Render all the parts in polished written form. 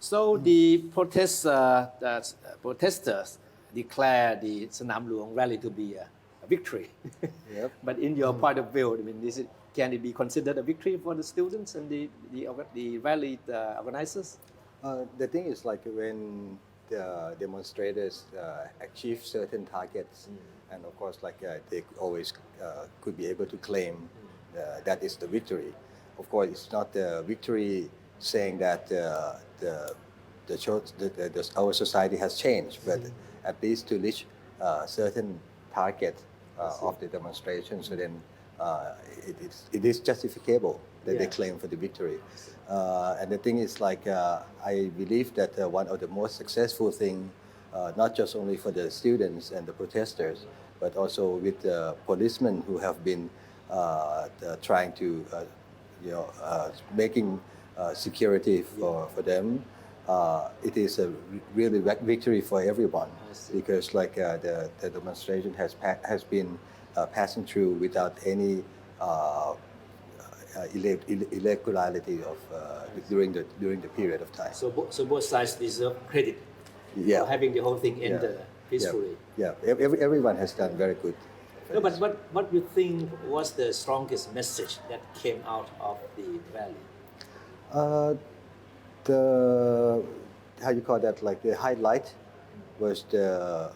So the protesters declare the Sanam Luang rally to be a victory. Yep. But in your point of view, I mean, can it be considered a victory for the students and the rally organizers? The thing is like when the demonstrators achieve certain targets, and of course like they always could be able to claim that is the victory. Of course, it's not the victory saying that our society has changed, but at least to reach certain target of the demonstration. So then it is justifiable that they claim for the victory. And the thing is like I believe that one of the most successful thing, not just only for the students and the protesters, but also with the policemen who have been trying to making security for them. It is a really victory for everyone because like the demonstration has been passing through without any irregularity of during the period of time. So both sides deserve credit for having the whole thing end peacefully. Everyone has done very good. No, but what do you think was the strongest message that came out of the rally? The how you call that, like the highlight was the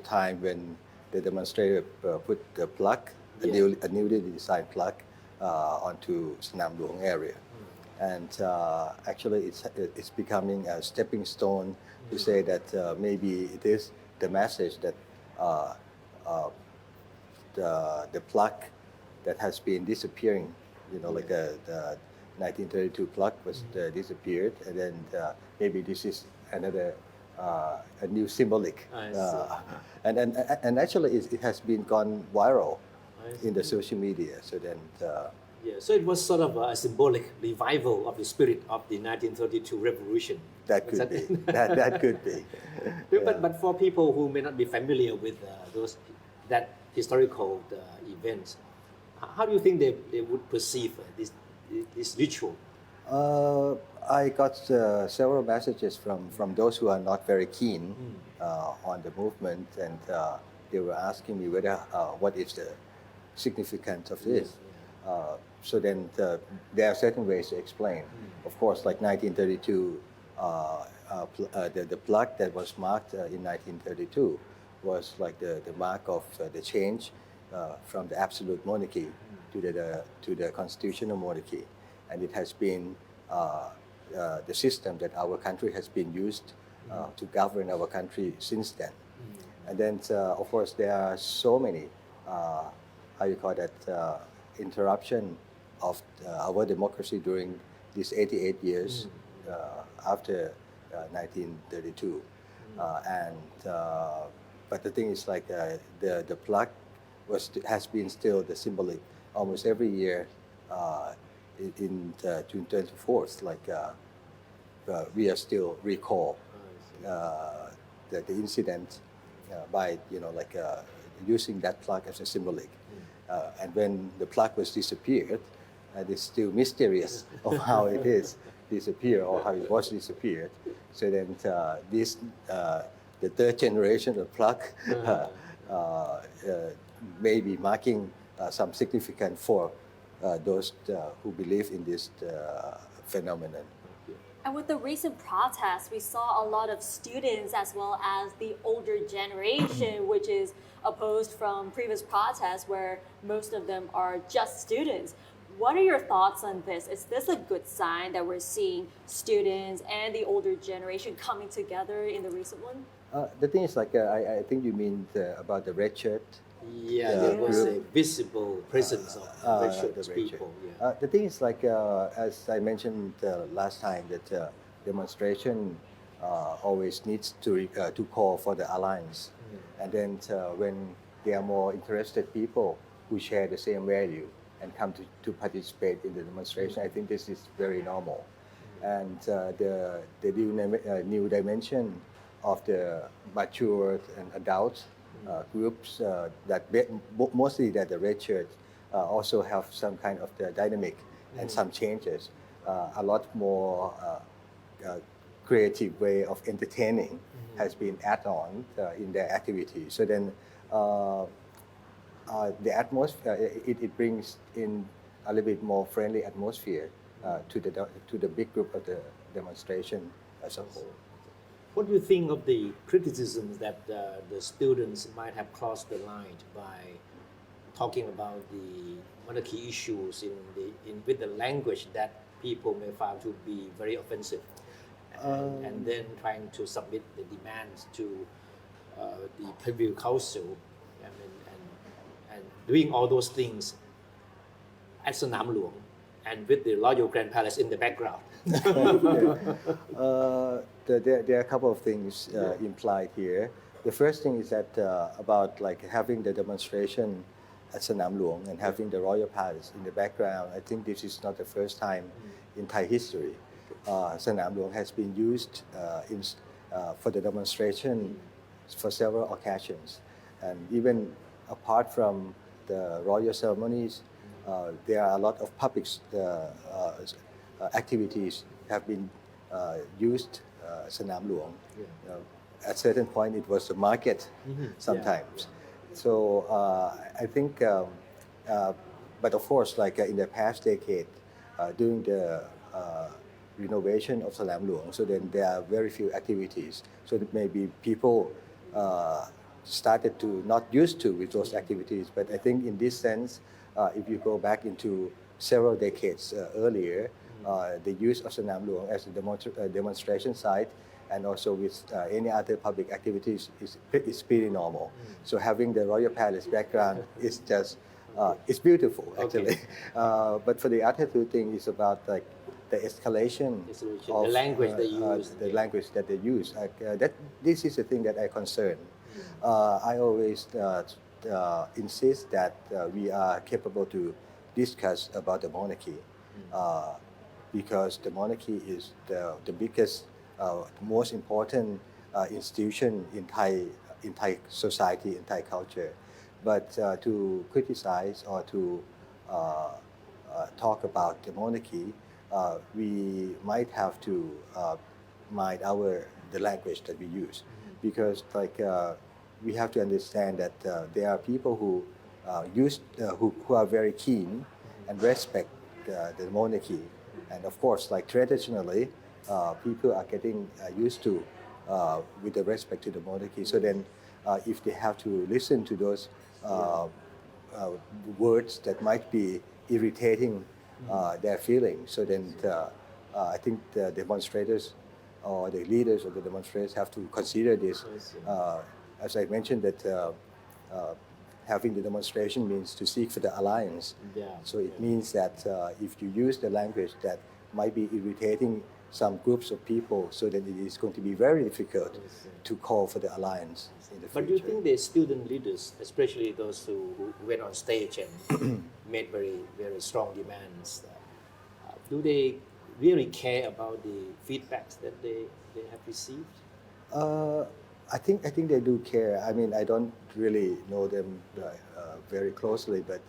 time when the demonstrator put the plug, a newly designed plug, onto Sanam Luang area, and actually it's becoming a stepping stone to say that maybe it is the message that the plug that has been disappearing, like the 1932 plug was disappeared, and then maybe this is another a new symbolic, and actually it has been gone viral in the social media. So then, so it was sort of a symbolic revival of the spirit of the 1932 revolution. That could be. that could be. But for people who may not be familiar with that historical events, how do you think they would perceive this ritual? I got several messages from those who are not very keen on the movement, and they were asking me whether what is the significance of this. So then there are certain ways to explain. Of course, like 1932, the plug that was marked in 1932 was like the mark of the change from the absolute monarchy to the constitutional monarchy, and it has been the system that our country has been used to govern our country since then. And then of course there are so many interruption of our democracy during these 88 years after 1932, but the thing is like the plaque has been still the symbolic almost every year in June 24th. Like we are still recall the incident by using that plaque as a symbolic. And when the plaque was disappeared, it's still mysterious of how it is disappeared or how it was disappeared. So then the third generation of plaque may be marking some significance for those who believe in this phenomenon. And with the recent protests, we saw a lot of students as well as the older generation, which is opposed from previous protests where most of them are just students. What are your thoughts on this? Is this a good sign that we're seeing students and the older generation coming together in the recent one? The thing is like, I think you mean about the red shirt. There was a visible presence of red shirt people. The thing is like, as I mentioned last time, that demonstration always needs to call for the alliance. And then when there are more interested people who share the same value and come to participate in the demonstration, I think this is very normal. And the new dimension of the mature and adult groups that mostly that the red shirts also have some kind of the dynamic and some changes, a lot more creative way of entertaining has been added on in their activity. So then the atmosphere, it brings in a little bit more friendly atmosphere to the big group of the demonstration as a whole. What do you think of the criticisms that the students might have crossed the line by talking about the monarchy issues with the language that people may find to be very offensive, and then trying to submit the demands to the Privy Council, and doing all those things at Sanam Luang and with the Royal Grand Palace in the background? There are a couple of things implied here. The first thing is that about like having the demonstration at Sanam Luang and having the Royal Palace in the background. I think this is not the first time in Thai history. Sanam Luang has been used for the demonstration for several occasions, and even apart from the royal ceremonies, there are a lot of public activities have been used Sanam Luang. At certain point, it was a market sometimes. So I think, but of course, like in the past decade, during the renovation of Sanam Luang, so then there are very few activities. So that maybe people started to not used to with those activities. But I think in this sense, if you go back into several decades earlier, the use of Sanam Luang as a demonstration site and also with any other public activities is pretty normal. So having the Royal Palace background is just, it's beautiful actually. Okay. But for the other two things, it's about like the escalation of the language they use. The language that they use. This is the thing that I concern. I always insist that we are capable to discuss about the monarchy because the monarchy is the biggest, most important institution in Thai society, in Thai culture. But to criticize or to talk about the monarchy, we might have to mind the language that we use, because like we have to understand that there are people who who are very keen and respect the monarchy, and of course, like traditionally, people are getting used to with the respect to the monarchy. So then, if they have to listen to those words that might be irritating their feelings, so then I think the demonstrators or the leaders of the demonstrators have to consider this. As I mentioned, that having the demonstration means to seek for the alliance. So it means that if you use the language that might be irritating some groups of people, so then it is going to be very difficult to call for the alliance in the future. But do you think the student leaders, especially those who went on stage and made very, very strong demands, do they really care about the feedbacks that they have received? I think they do care. I mean, I don't really know them very closely, but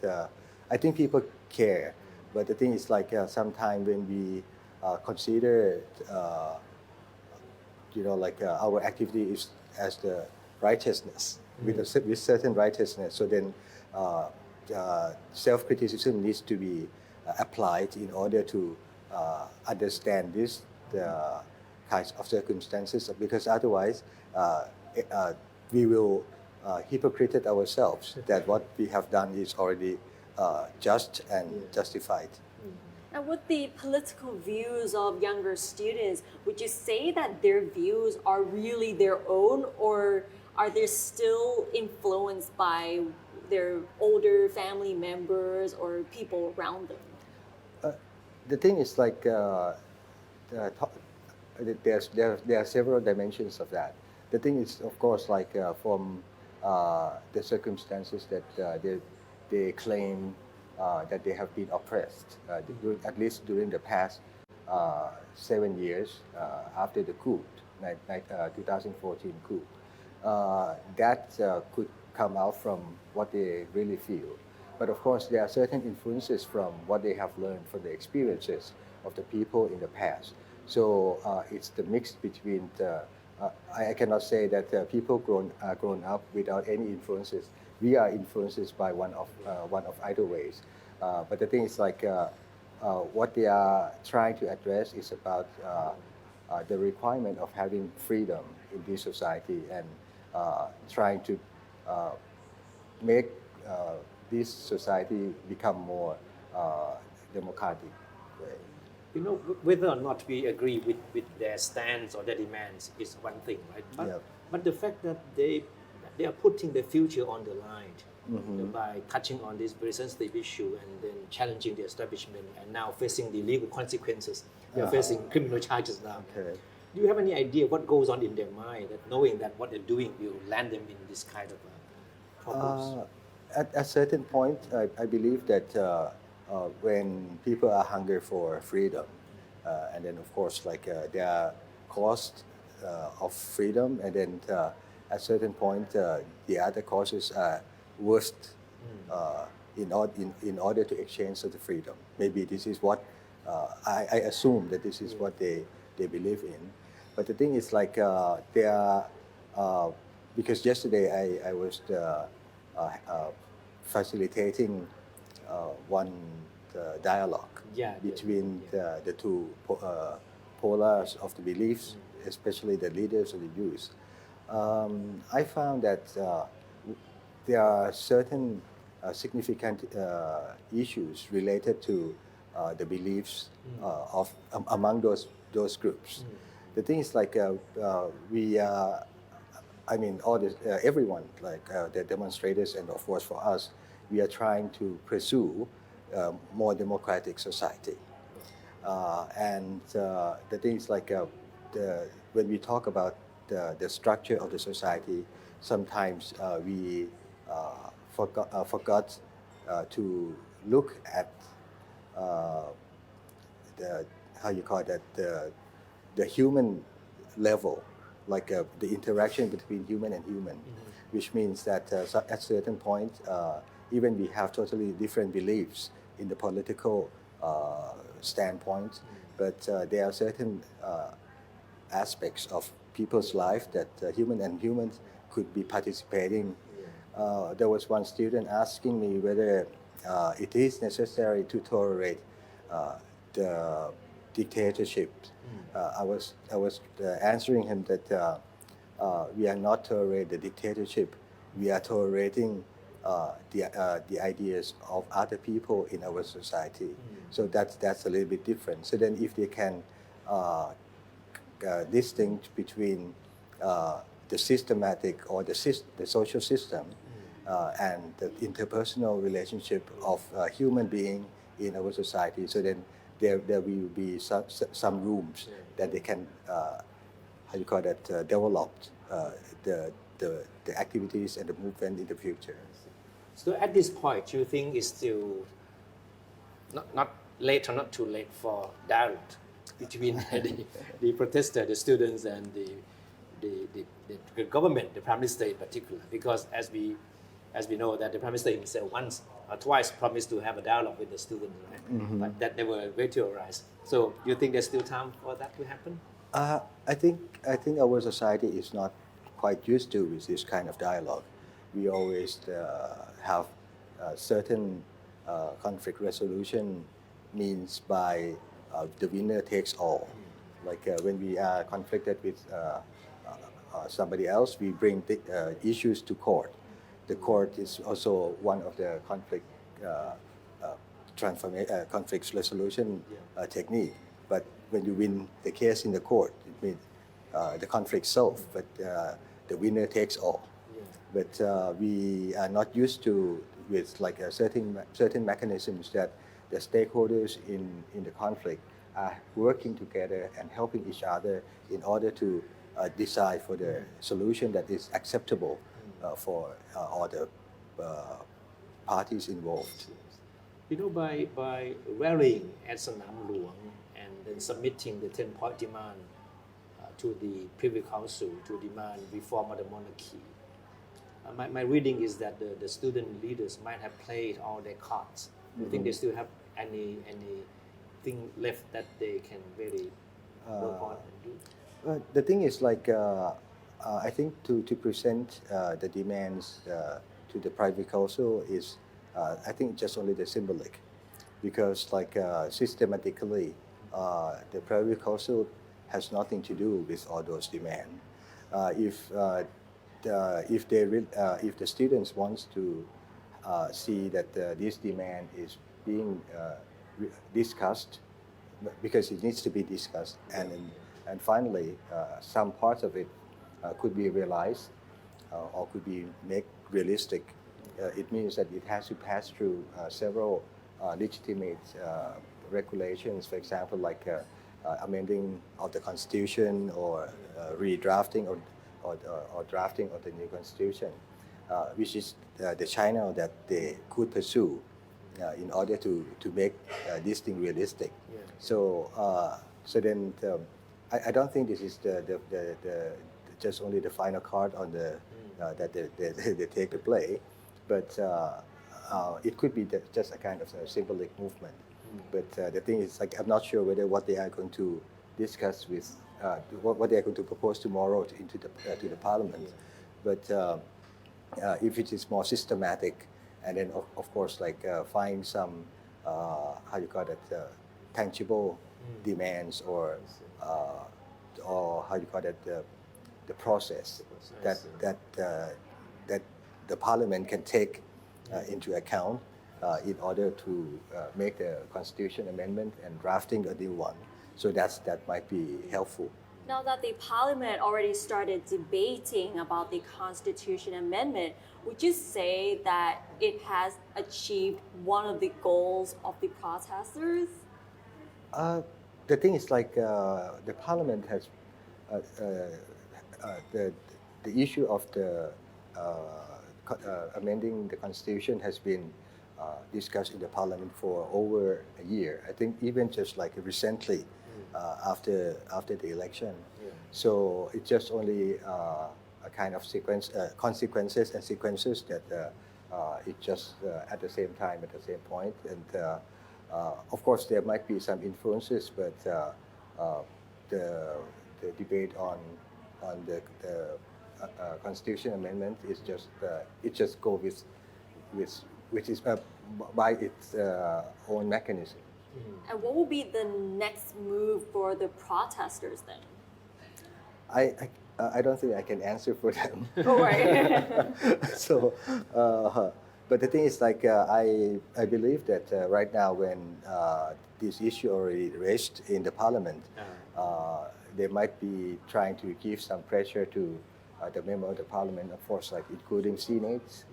I think people care. But the thing is, like sometimes when we consider, like our activity is as the righteousness, with certain righteousness. So then, self-criticism needs to be applied in order to understand the kinds of circumstances, because otherwise we will hypocrite ourselves that what we have done is already just and justified. And with the political views of younger students, would you say that their views are really their own, or are they still influenced by their older family members or people around them? The thing is, like there are several dimensions of that. The thing is, of course, like from the circumstances that they claim that they have been oppressed, at least during the past 7 years after the coup, 2014 coup. That could come out from what they really feel. But of course, there are certain influences from what they have learned from the experiences of the people in the past. So it's the mix between I cannot say that people grown up without any influences. We are influences by one of either ways. But the thing is like what they are trying to address is about the requirement of having freedom in this society and trying to uh, make this society become more democratic. You know, whether or not we agree with their stance or their demands is one thing, right? Yeah. But the fact that they are putting the future on the line by touching on this very sensitive issue and then challenging the establishment and now facing the legal consequences. They're facing criminal charges now. Okay. Do you have any idea what goes on in their mind, that knowing that what they're doing will land them in this kind of problems? At a certain point, I believe that when people are hungry for freedom, and then of course, like there are costs of freedom, and then at a certain point, the other causes are worst in order to exchange the freedom. Maybe this is what I assume that this is what they believe in. But the thing is like they are because yesterday I was facilitating one dialogue between the two polars of the beliefs, especially the leaders of the youth. I found that there are certain significant issues related to the beliefs of among those groups. The thing is like we I mean, all this, everyone, like the demonstrators, and of course for us, we are trying to pursue more democratic society. And the thing is like when we talk about the structure of the society, sometimes we forgot to look at the how you call that the human level, like the interaction between human and human, which means that at a certain point, even we have totally different beliefs in the political standpoint, but there are certain aspects of people's life that human and humans could be participating. There was one student asking me whether it is necessary to tolerate the dictatorship. I was answering him that we are not tolerating the dictatorship. We are tolerating the ideas of other people in our society. So that's a little bit different. So then, if they can distinguish between the systematic or the social system and the interpersonal relationship of human being in our society, so then there will be some rooms that they can how you call that develop the activities and the movement in the future. So at this point, do you think it's still not late or not too late for dialogue between the protester, the students, and the government, the Prime Minister in particular? Because as we know that the Prime Minister himself once or twice promised to have a dialogue with the students, right? But that never materialized. So do you think there's still time for that to happen? I think our society is not quite used to with this kind of dialogue. We always have certain conflict resolution means by the winner takes all. Like when we are conflicted with somebody else, we bring the issues to court. The court is also one of the conflict conflict resolution technique. But when you win the case in the court, it means the conflict solved, but the winner takes all. But we are not used to with like a certain mechanisms that the stakeholders in the conflict are working together and helping each other in order to decide for the solution that is acceptable for all the parties involved. You know, by rallying at Sanam Luang and then submitting the 10-point demand to the Privy Council to demand reform of the monarchy, my reading is that the student leaders might have played all their cards. Do you think they still have anything left that they can really work on and do? The thing is like I think to present the demands to the private council is I think just only the symbolic, because like systematically the private council has nothing to do with all those demands. If the students wants to see that this demand is being discussed, because it needs to be discussed, and finally some parts of it could be realized or could be made realistic. It means that it has to pass through several legitimate regulations, for example, like amending of the constitution or redrafting or drafting of the new constitution, which is the channel that they could pursue in order to make this thing realistic. Yeah. So then I don't think this is the just only the final card on the that they take to play, but it could be just a kind of a symbolic movement. But the thing is, like, I'm not sure whether what they are going to discuss with what they are going to propose tomorrow to the parliament. But if it is more systematic, and then of course like find some how you call it tangible demands or how you call it the process that the parliament can take into account in order to make the constitution amendment and drafting a new one. So that might be helpful. Now that the parliament already started debating about the constitution amendment, would you say that it has achieved one of the goals of the protesters? The thing is like the parliament has the issue of the amending the constitution has been discussed in the parliament for over a year. I think even just like recently after the election. Yeah. So it's just only a kind of consequences and sequences that it just at the same time, at the same point. And of course, there might be some influences, but the debate on the constitution amendment is just it just go with which is by its own mechanism. And what will be the next move for the protesters then? I don't think I can answer for them. Oh, right. So, but the thing is, like, I believe that right now, when this issue already raised in the parliament, they might be trying to give some pressure to the member of the parliament, of course, like including senates,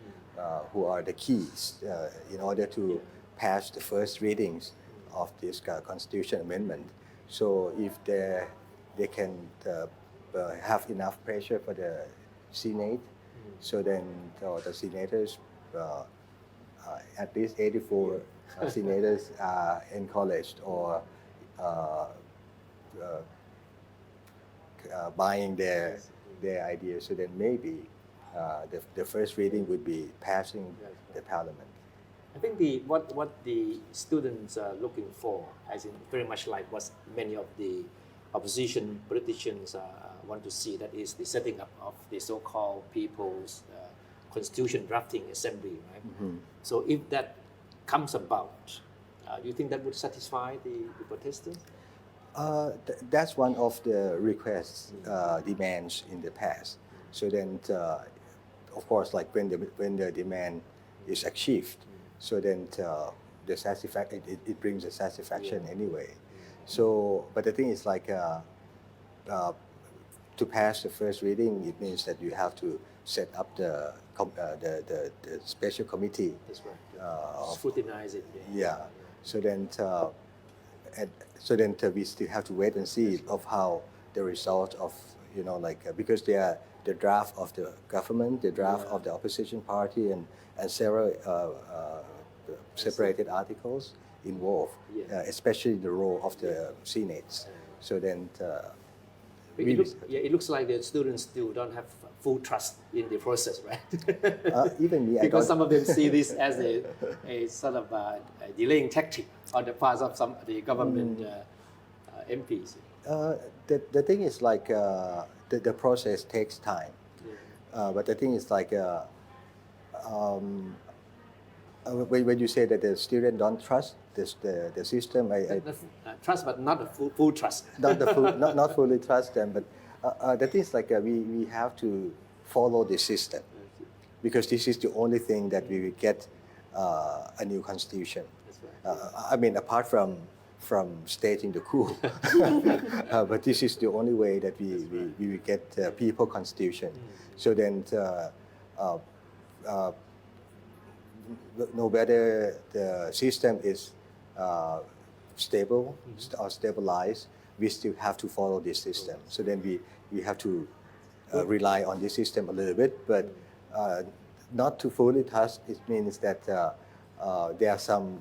who are the keys in order to pass the first readings of this constitution amendment. So if they can have enough pressure for the Senate, so then the senators, at least 84 senators are encouraged or buying their ideas. So then maybe the first reading would be passing the parliament. I think what the students are looking for, as in very much like what many of the opposition politicians want to see, that is the setting up of the so-called People's Constitution Drafting Assembly, right? Mm-hmm. So if that comes about, do you think that would satisfy the protesters? That's one of the requests, demands in the past. So then, of course, like when the demand is achieved, so then it brings a satisfaction anyway. So, but the thing is like to pass the first reading, it means that you have to set up the special committee. That's right. Scrutinize it. Yeah. So then, we still have to wait and see of how the result of because they are the draft of the government, the draft of the opposition party, and several separated articles involved, especially the role of the senates. So then, it looks like the students still don't have full trust in the process, right? Even me, because some of them see this as a sort of a delaying tactic on the part of some of the government MPs. The thing is like the process takes time, but the thing is like um, when you say that the student don't trust the system, Trust, but not a full trust. not fully trust them, but the thing is like we have to follow the system because this is the only thing that we will get a new constitution. That's right. I mean, apart from staging the coup, but this is the only way that we will get people constitution. So then, no whether the system is stable or stabilized, we still have to follow this system. So then we have to rely on this system a little bit, but not to fully trust. It means that there are some,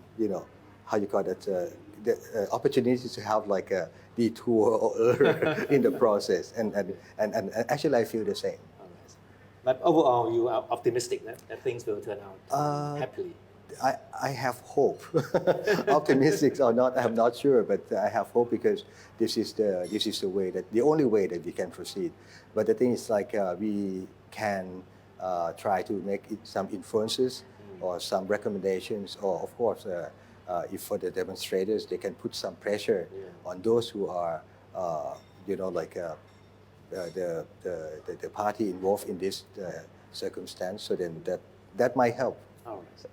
how you call it, the opportunities to have like a detour or error in the process, and actually I feel the same. But overall, you are optimistic that things will turn out happily. I have hope. Optimistic or not, I'm not sure, but I have hope because this is the only way that we can proceed. But the thing is like we can try to make some influences or some recommendations, or of course, if for the demonstrators, they can put some pressure on those who are, the party involved in this circumstance. So then that might help. All right.